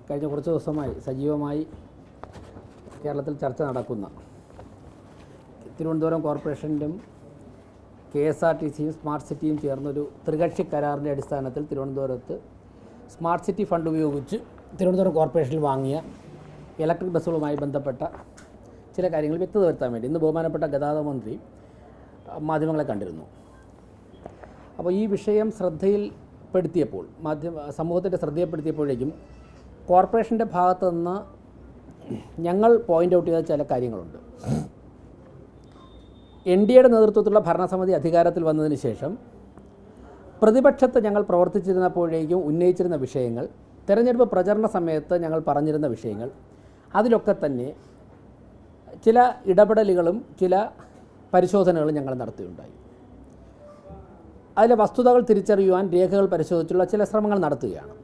കഴിഞ്ഞ കുറച്ച് ദിവസമായി സജീവമായി കേരളത്തിൽ ചർച്ച നടക്കുന്ന തിരുവനന്തപുരം കോർപ്പറേഷനും KSRTCയും സ്മാർട്ട് സിറ്റിയും ചേർന്നൊരു ത്രികക്ഷി കരാറിൻ്റെ അടിസ്ഥാനത്തിൽ തിരുവനന്തപുരത്ത് സ്മാർട്ട് സിറ്റി ഫണ്ട് ഉപയോഗിച്ച് തിരുവനന്തപുരം കോർപ്പറേഷനിൽ വാങ്ങിയ ഇലക്ട്രിക് ബസ്സുകളുമായി ബന്ധപ്പെട്ട ചില കാര്യങ്ങൾ വ്യക്തത വരുത്താൻ വേണ്ടി ഇന്ന് ബഹുമാനപ്പെട്ട ഗതാഗത മന്ത്രി മാധ്യമങ്ങളെ കണ്ടിരുന്നു. അപ്പോൾ ഈ വിഷയം ശ്രദ്ധയിൽപ്പെടുത്തിയപ്പോൾ സമൂഹത്തിൻ്റെ ശ്രദ്ധയിൽപ്പെടുത്തിയപ്പോഴേക്കും കോർപ്പറേഷൻ്റെ ഭാഗത്തു നിന്ന് ഞങ്ങൾ പോയിൻ്റ് ഔട്ട് ചെയ്ത ചില കാര്യങ്ങളുണ്ട്. NDAയുടെ നേതൃത്വത്തിലുള്ള ഭരണസമിതി അധികാരത്തിൽ വന്നതിന് ശേഷം പ്രതിപക്ഷത്ത് ഞങ്ങൾ പ്രവർത്തിച്ചിരുന്നപ്പോഴേക്കും ഉന്നയിച്ചിരുന്ന വിഷയങ്ങൾ, തെരഞ്ഞെടുപ്പ് പ്രചരണ സമയത്ത് ഞങ്ങൾ പറഞ്ഞിരുന്ന വിഷയങ്ങൾ, അതിലൊക്കെ തന്നെ ചില ഇടപെടലുകളും ചില പരിശോധനകളും ഞങ്ങൾ നടത്തുകയുണ്ടായി. അതിലെ വസ്തുതകൾ തിരിച്ചറിയുവാൻ രേഖകൾ പരിശോധിച്ചുള്ള ചില ശ്രമങ്ങൾ നടത്തുകയാണ്.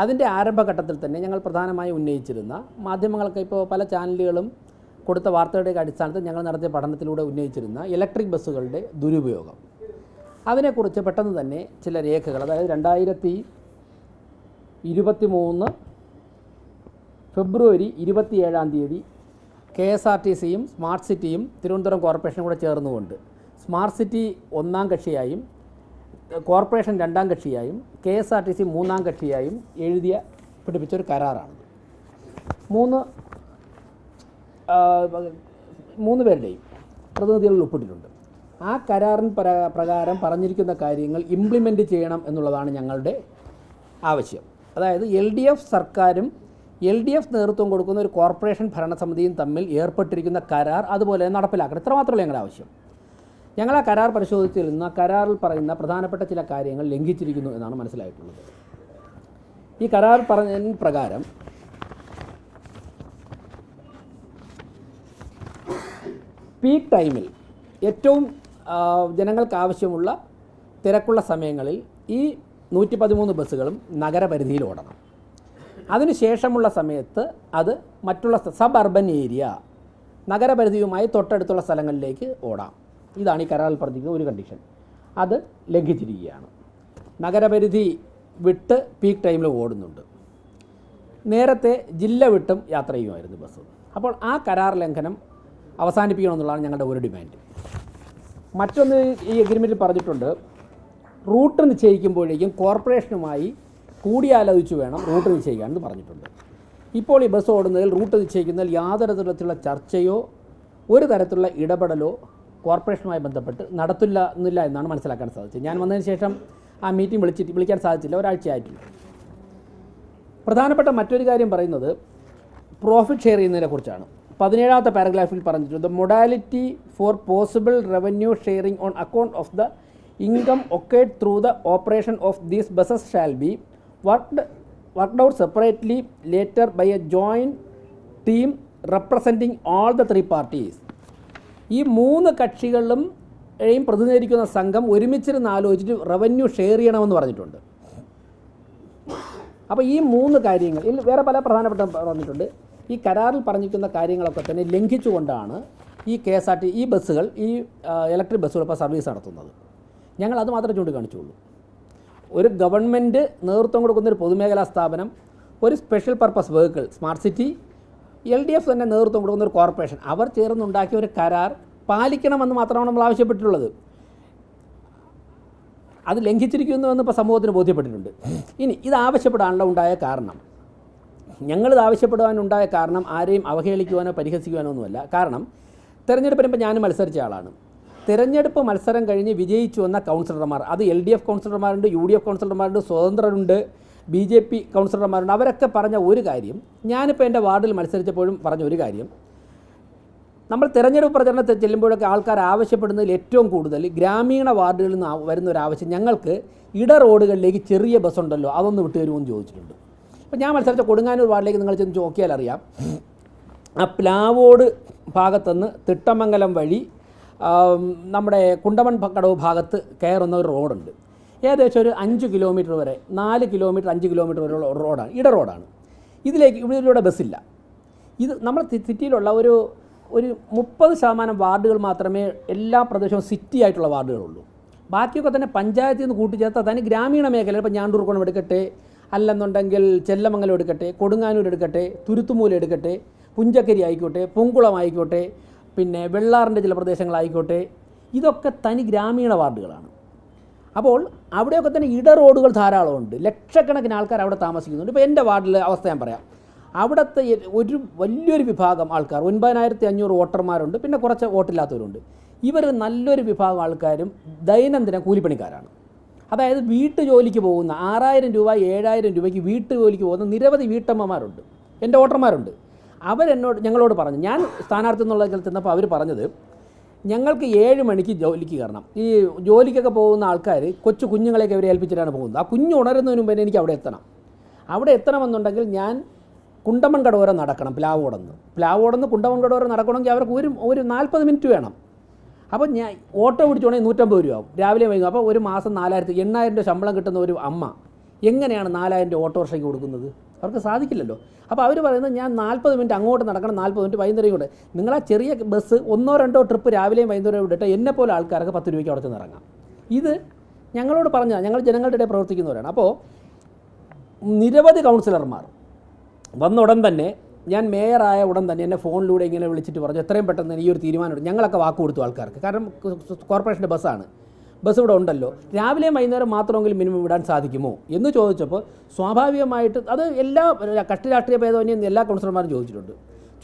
അതിൻ്റെ ആരംഭഘട്ടത്തിൽ തന്നെ ഞങ്ങൾ പ്രധാനമായും ഉന്നയിച്ചിരുന്ന മാധ്യമങ്ങൾക്ക് ഇപ്പോൾ പല ചാനലുകളും കൊടുത്ത വാർത്തകളുടെ അടിസ്ഥാനത്തിൽ ഞങ്ങൾ നടത്തിയ പഠനത്തിലൂടെ ഉന്നയിച്ചിരുന്ന ഇലക്ട്രിക് ബസ്സുകളുടെ ദുരുപയോഗം, അതിനെക്കുറിച്ച് പെട്ടെന്ന് തന്നെ ചില രേഖകൾ, അതായത് 2023 ഫെബ്രുവരി 27 KSRTCയും സ്മാർട്ട് സിറ്റിയും തിരുവനന്തപുരം കോർപ്പറേഷനും കൂടെ ചേർന്നുകൊണ്ട് സ്മാർട്ട് സിറ്റി ഒന്നാം കക്ഷിയായും കോർപ്പറേഷൻ രണ്ടാം കക്ഷിയായും KSRTC മൂന്നാം കക്ഷിയായും പിടിപ്പിച്ചൊരു കരാറാണിത്. മൂന്ന് പേരുടെയും പ്രതിനിധികളിൽ ഒപ്പിട്ടിട്ടുണ്ട്. ആ കരാറിന് പ്രകാരം പറഞ്ഞിരിക്കുന്ന കാര്യങ്ങൾ ഇംപ്ലിമെൻറ്റ് ചെയ്യണം എന്നുള്ളതാണ് ഞങ്ങളുടെ ആവശ്യം. അതായത് LDF സർക്കാരും LDF നേതൃത്വം കൊടുക്കുന്ന ഒരു കോർപ്പറേഷൻ ഭരണസമിതിയും തമ്മിൽ ഏർപ്പെട്ടിരിക്കുന്ന കരാർ അതുപോലെ നടപ്പിലാക്കണം. ഇത്ര മാത്രമല്ല ഞങ്ങളുടെ ആവശ്യം. ഞങ്ങൾ ആ കരാർ പരിശോധിച്ചിൽ നിന്ന് ആ കരാറിൽ പറയുന്ന പ്രധാനപ്പെട്ട ചില കാര്യങ്ങൾ ലംഘിച്ചിരിക്കുന്നു എന്നാണ് മനസ്സിലായിട്ടുള്ളത്. ഈ കരാർ പറഞ്ഞതിന് പ്രകാരം പീക്ക് ടൈമിൽ ഏറ്റവും ജനങ്ങൾക്ക് ആവശ്യമുള്ള തിരക്കുള്ള സമയങ്ങളിൽ ഈ 113 ബസ്സുകളും നഗരപരിധിയിൽ ഓടണം. അതിനുശേഷമുള്ള സമയത്ത് അത് മറ്റുള്ള സബ് അർബൻ ഏരിയ നഗരപരിധിയുമായി തൊട്ടടുത്തുള്ള സ്ഥലങ്ങളിലേക്ക് ഓടാം. ഇതാണ് ഈ കരാറിൽ പറഞ്ഞിരിക്കുന്ന ഒരു കണ്ടീഷൻ. അത് ലംഘിച്ചിരിക്കുകയാണ്. നഗരപരിധി വിട്ട് പീക്ക് ടൈമിൽ ഓടുന്നുണ്ട്. നേരത്തെ ജില്ല വിട്ടും യാത്ര ചെയ്യുമായിരുന്നു ബസ്. അപ്പോൾ ആ കരാർ ലംഘനം അവസാനിപ്പിക്കണമെന്നുള്ളതാണ് ഞങ്ങളുടെ ഒരു ഡിമാൻഡ്. മറ്റൊന്ന് ഈ എഗ്രിമെൻറ്റിൽ പറഞ്ഞിട്ടുണ്ട്, റൂട്ട് നിശ്ചയിക്കുമ്പോഴേക്കും കോർപ്പറേഷനുമായി കൂടിയാലോചിച്ച് വേണം റൂട്ട് നിശ്ചയിക്കാമെന്ന് പറഞ്ഞിട്ടുണ്ട്. ഇപ്പോൾ ഈ ബസ് ഓടുന്നതിൽ റൂട്ട് നിശ്ചയിക്കുന്നതിൽ യാതൊരു തരത്തിലുള്ള ചർച്ചയോ ഒരു തരത്തിലുള്ള ഇടപെടലോ കോർപ്പറേഷനുമായി ബന്ധപ്പെട്ട് നടത്തില്ല എന്നാണ് മനസ്സിലാക്കാൻ സാധിച്ചത്. ഞാൻ വന്നതിന് ശേഷം ആ മീറ്റിംഗ് വിളിക്കാൻ സാധിച്ചില്ല, ഒരാഴ്ചയായിട്ടില്ല. പ്രധാനപ്പെട്ട മറ്റൊരു കാര്യം പറയുന്നത് പ്രോഫിറ്റ് ഷെയർ ചെയ്യുന്നതിനെ കുറിച്ചാണ്. 17ാമത്തെ പാരഗ്രാഫിൽ പറഞ്ഞിട്ടുണ്ട്, the modality for possible revenue sharing on account of the income accrued through the operation of these buses shall be worked out separately later by a joint team representing all the 3 parties. ഈ 3 കക്ഷികളിലും പ്രതിനിധീകരിക്കുന്ന സംഘം ഒരുമിച്ചിരുന്ന് ആലോചിച്ചിട്ട് revenue share ചെയ്യണമെന്ന് പറഞ്ഞിട്ടുണ്ട്. അപ്പോൾ ഈ 3 കാര്യങ്ങൾ ഇതിൽ വേറെ പല പ്രധാനപ്പെട്ട പറഞ്ഞിട്ടുണ്ട്. ഈ കരാറിൽ പറഞ്ഞിരിക്കുന്ന കാര്യങ്ങളൊക്കെ തന്നെ ലംഘിച്ചുകൊണ്ടാണ് ഈ ഈ ബസ്സുകൾ, ഈ ഇലക്ട്രിക് ബസ്സുകൾ ഇപ്പോൾ സർവീസ് നടത്തുന്നത്. ഞങ്ങൾ അത് മാത്രമേ ചൂണ്ടിക്കാണിച്ചുള്ളൂ. ഒരു ഗവൺമെൻറ് നേതൃത്വം കൊടുക്കുന്നൊരു പൊതുമേഖലാ സ്ഥാപനം, ഒരു special purpose vehicle smart city, LDF തന്നെ നേതൃത്വം കൊടുക്കുന്ന ഒരു കോർപ്പറേഷൻ, അവർ ചേർന്നുണ്ടാക്കിയ ഒരു കരാർ പാലിക്കണമെന്ന് മാത്രമാണ് നമ്മൾ ആവശ്യപ്പെട്ടിട്ടുള്ളത്. അത് ലംഘിച്ചിരിക്കുന്നുവെന്ന് ഇപ്പോൾ സമൂഹത്തിന് ബോധ്യപ്പെട്ടിട്ടുണ്ട്. ഇനി ഇത് ആവശ്യപ്പെടാനുള്ള ഉണ്ടായ കാരണം, ഞങ്ങളിത് ആവശ്യപ്പെടുവാനുണ്ടായ കാരണം ആരെയും അവഹേളിക്കുവാനോ പരിഹസിക്കുവാനോ ഒന്നുമല്ല. കാരണം തിരഞ്ഞെടുപ്പിന് ഇപ്പോൾ ഞാൻ മത്സരിച്ച ആളാണ്. തിരഞ്ഞെടുപ്പ് മത്സരം കഴിഞ്ഞ് വിജയിച്ചു വന്ന കൗൺസിലർമാർ, അത് LDF കൗൺസിലർമാരുണ്ട്, UDF കൗൺസിലർമാരുണ്ട്, സ്വതന്ത്രരുണ്ട്, BJP കൗൺസിലർമാരുണ്ട്. അവരൊക്കെ പറഞ്ഞ ഒരു കാര്യം, ഞാനിപ്പോൾ എൻ്റെ വാർഡിൽ മത്സരിച്ചപ്പോഴും പറഞ്ഞ ഒരു കാര്യം, നമ്മൾ തിരഞ്ഞെടുപ്പ് പ്രചരണത്തിൽ ചെല്ലുമ്പോഴൊക്കെ ആൾക്കാർ ആവശ്യപ്പെടുന്നതിൽ ഏറ്റവും കൂടുതൽ ഗ്രാമീണ വാർഡുകളിൽ നിന്ന് വരുന്ന ഒരു ആവശ്യം, ഞങ്ങൾക്ക് ഇട റോഡുകളിലേക്ക് ചെറിയ ബസ്സുണ്ടല്ലോ അതൊന്ന് വിട്ടു തരുമെന്ന് ചോദിച്ചിട്ടുണ്ട്. അപ്പോൾ ഞാൻ മത്സരിച്ച കൊടുങ്ങാനൂർ വാർഡിലേക്ക് നിങ്ങൾ ചെന്ന് നോക്കിയാൽ അറിയാം, ആ പ്ലാവോട് ഭാഗത്തുനിന്ന് തിട്ടമംഗലം വഴി നമ്മുടെ കുണ്ടമൺ കടവ് ഭാഗത്ത് കയറുന്ന ഒരു റോഡുണ്ട്. ഏകദേശം ഒരു 5 കിലോമീറ്റർ വരെ, 4 കിലോമീറ്റർ 5 കിലോമീറ്റർ വരെയുള്ള റോഡാണ്, ഇട റോഡാണ്. ഇതിലൂടെ ബസ്സില്ല. ഇത് നമ്മുടെ സിറ്റിയിലുള്ള ഒരു 30% വാർഡുകൾ മാത്രമേ എല്ലാ പ്രദേശവും സിറ്റി ആയിട്ടുള്ള വാർഡുകളുള്ളൂ. ബാക്കിയൊക്കെ തന്നെ പഞ്ചായത്തിൽ നിന്ന് കൂട്ടിച്ചേർത്താൽ തന്നെ ഗ്രാമീണ മേഖലയിൽ, ഇപ്പോൾ ഞാണ്ടൂർക്കോണം എടുക്കട്ടെ, അല്ലെന്നുണ്ടെങ്കിൽ ചെല്ലമംഗലം എടുക്കട്ടെ, കൊടുങ്ങാനൂർ എടുക്കട്ടെ, തുരുത്തുമൂല എടുക്കട്ടെ, പുഞ്ചക്കരി ആയിക്കോട്ടെ, പൊങ്കുളം ആയിക്കോട്ടെ, പിന്നെ വെള്ളാറിൻ്റെ ചില പ്രദേശങ്ങളായിക്കോട്ടെ, ഇതൊക്കെ തനി ഗ്രാമീണ വാർഡുകളാണ്. അപ്പോൾ അവിടെയൊക്കെ തന്നെ ഇട റോഡുകൾ ധാരാളമുണ്ട്. ലക്ഷക്കണക്കിന് ആൾക്കാർ അവിടെ താമസിക്കുന്നുണ്ട്. ഇപ്പോൾ എൻ്റെ വാർഡിലെ അവസ്ഥ ഞാൻ പറയാം. അവിടുത്തെ ഒരു വലിയൊരു വിഭാഗം ആൾക്കാർ 9500 വോട്ടർമാരുണ്ട്, പിന്നെ കുറച്ച് വോട്ടില്ലാത്തവരുണ്ട്. ഇവർ നല്ലൊരു വിഭാഗം ആൾക്കാരും ദൈനംദിന കൂലിപ്പണിക്കാരാണ്. അതായത് വീട്ടു ജോലിക്ക് പോകുന്ന 6000 രൂപ 7000 രൂപയ്ക്ക് വീട്ടു ജോലിക്ക് പോകുന്ന നിരവധി വീട്ടമ്മമാരുണ്ട്, എൻ്റെ വോട്ടർമാരുണ്ട്. ഞങ്ങളോട് പറഞ്ഞു, ഞാൻ സ്ഥാനാർത്ഥി എന്നുള്ളതിൽ ചെന്നപ്പോൾ അവർ പറഞ്ഞത്, ഞങ്ങൾക്ക് 7 മണിക്ക് ജോലിക്ക് കയറണം. ഈ ജോലിക്കൊക്കെ പോകുന്ന ആൾക്കാർ കൊച്ചു കുഞ്ഞുങ്ങളെയൊക്കെ അവരെ ഏൽപ്പിച്ചിട്ടാണ് പോകുന്നത്. ആ കുഞ്ഞ് ഉണരുന്നതിന് മുമ്പേ എനിക്ക് അവിടെ എത്തണം. അവിടെ എത്തണമെന്നുണ്ടെങ്കിൽ ഞാൻ കുണ്ടമൺ കടവരെ നടക്കണം. പ്ലാവോടന്ന് കുണ്ടമൺ കടവരെ നടക്കണമെങ്കിൽ അവർക്ക് ഒരു 40 മിനിറ്റ് വേണം. അപ്പോൾ ഞാൻ ഓട്ടോ പിടിച്ചോണെങ്കിൽ 150 രൂപ ആവും, രാവിലെ വൈകും. അപ്പോൾ ഒരു മാസം 8,000 രൂപ ശമ്പളം കിട്ടുന്ന ഒരു അമ്മ എങ്ങനെയാണ് 4000 രൂപ ഓട്ടോറിക്ഷയ്ക്ക് കൊടുക്കുന്നത്? അവർക്ക് സാധിക്കില്ലല്ലോ. അപ്പോൾ അവർ പറയുന്നത്, ഞാൻ 40 മിനിറ്റ് അങ്ങോട്ട് നടക്കണം, 40 മിനിറ്റ് വൈകുന്നേരം കൂടെ. നിങ്ങൾ ആ ചെറിയ ബസ് 1-2 ട്രിപ്പ് രാവിലെയും വൈകുന്നേരം വിട്ടിട്ട് എന്നെപ്പോലെ ആൾക്കാർക്ക് 10 രൂപയ്ക്ക് അവിടെ ചെന്ന് ഇറങ്ങാം. ഇത് ഞങ്ങളോട് പറഞ്ഞാൽ, ഞങ്ങൾ ജനങ്ങളുടെ ഇടയിൽ പ്രവർത്തിക്കുന്നവരാണ്. അപ്പോൾ നിരവധി കൗൺസിലർമാർ വന്ന ഉടൻ തന്നെ, ഞാൻ മേയറായ ഉടൻ തന്നെ എന്നെ ഫോണിലൂടെ ഇങ്ങനെ വിളിച്ചിട്ട് പറഞ്ഞു, എത്രയും പെട്ടെന്ന് ഈ ഒരു തീരുമാനമുണ്ട്. ഞങ്ങളൊക്കെ വാക്ക് കൊടുത്തു ആൾക്കാർക്ക്. കാരണം കോർപ്പറേഷൻ്റെ ബസ് ഇവിടെ ഉണ്ടല്ലോ, രാവിലെയും വൈകുന്നേരം മാത്രമെങ്കിലും മിനിമം വിടാൻ സാധിക്കുമോ എന്ന് ചോദിച്ചപ്പോൾ സ്വാഭാവികമായിട്ട് അത് എല്ലാ കക്ഷി രാഷ്ട്രീയ ഭേദമന്യേ എല്ലാ കൗൺസിലർമാരും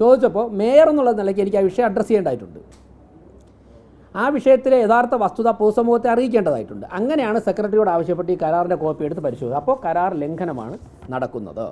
ചോദിച്ചപ്പോൾ മേയർ എന്നുള്ള നിലയ്ക്ക് എനിക്ക് ആ വിഷയം അഡ്രസ്സ് ചെയ്യേണ്ടതായിട്ടുണ്ട്. ആ വിഷയത്തിലെ യഥാർത്ഥ വസ്തുത പൊതുസമൂഹത്തെ അറിയിക്കേണ്ടതായിട്ടുണ്ട്. അങ്ങനെയാണ് സെക്രട്ടറിയോട് ആവശ്യപ്പെട്ട് ഈ കരാറിൻ്റെ കോപ്പി എടുത്ത് പരിശോധിച്ചത്. അപ്പോൾ കരാർ ലംഘനമാണ് നടക്കുന്നത്.